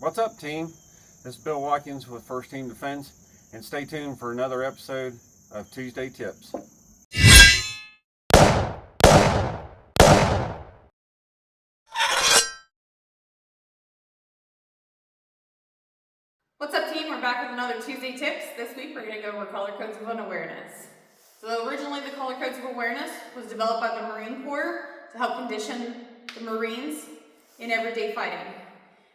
What's up, team? This is Bill Watkins with First Team Defense, and stay tuned for another episode of Tuesday Tips. What's up, team? We're back with another Tuesday Tips. This week we're going to go over color codes of awareness. So originally the color codes of awareness was developed by the Marine Corps to help condition the Marines in everyday fighting.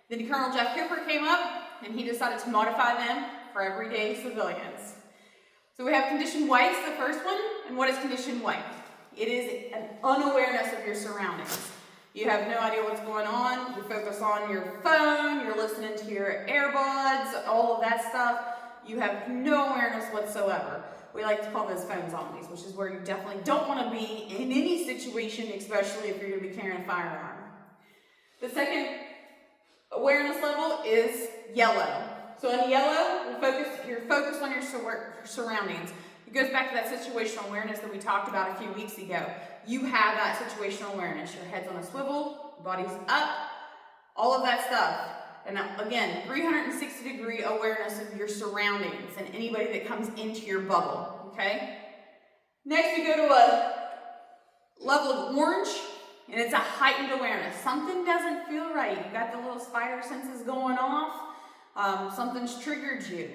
Then Colonel Jeff Cooper came up and he decided to modify them for everyday civilians. So we have condition white's the first one. And what is condition white? It is an unawareness of your surroundings. You have no idea what's going on. You focus on your phone, you're listening to your earbuds, all of that stuff. You have no awareness whatsoever. We like to call those phone zombies, which is where you definitely don't want to be in any situation, especially if you're going to be carrying a firearm. The second awareness level is yellow. So in yellow, you're focused on your surroundings. It goes back to that situational awareness that we talked about a few weeks ago. You have that situational awareness. Your head's on a swivel, your body's up, all of that stuff. And again, 360-degree awareness of your surroundings and anybody that comes into your bubble, okay? Next, we go to a level of orange, and it's a heightened awareness. Something doesn't feel right. You've got the little spider senses going off. Something's triggered you.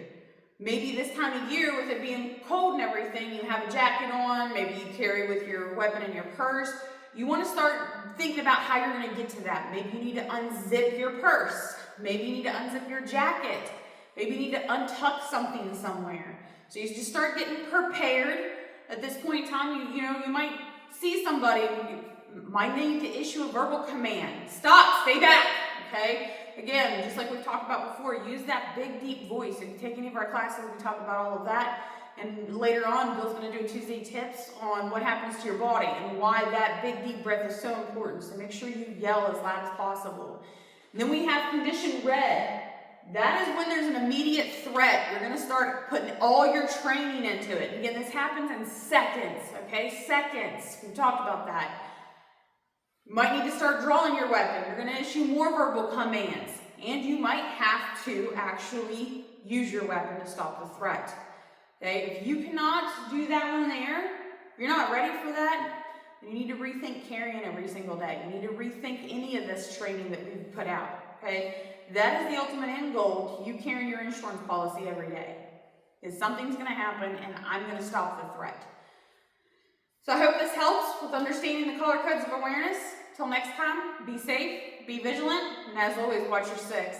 Maybe this time of year, with it being cold and everything, you have a jacket on, maybe you carry with your weapon in your purse. You want to start thinking about how you're going to get to that. Maybe you need to unzip your purse. Maybe you need to unzip your jacket. Maybe you need to untuck something somewhere. So you just start getting prepared. At this point in time, you might see somebody, you might need to issue a verbal command. Stop, stay back, okay? Again, just like we've talked about before, use that big, deep voice. If you take any of our classes, we talk about all of that. And later on, Bill's going to do Tuesday tips on what happens to your body and why that big, deep breath is so important. So make sure you yell as loud as possible. And then we have condition red. That is when there's an immediate threat. You're going to start putting all your training into it. Again, this happens in seconds, okay? Seconds. We've talked about that. You might need to start drawing your weapon. You're going to issue more verbal commands. And you might have to actually use your weapon to stop the threat. Okay? If you cannot do that one there, if you're not ready for that, then you need to rethink carrying every single day. You need to rethink any of this training that we've put out. Okay? That is the ultimate end goal to you carrying your insurance policy every day. Is something's going to happen and I'm going to stop the threat. So I hope this helps with understanding the color codes of awareness. Till next time, be safe, be vigilant, and as always, watch your six.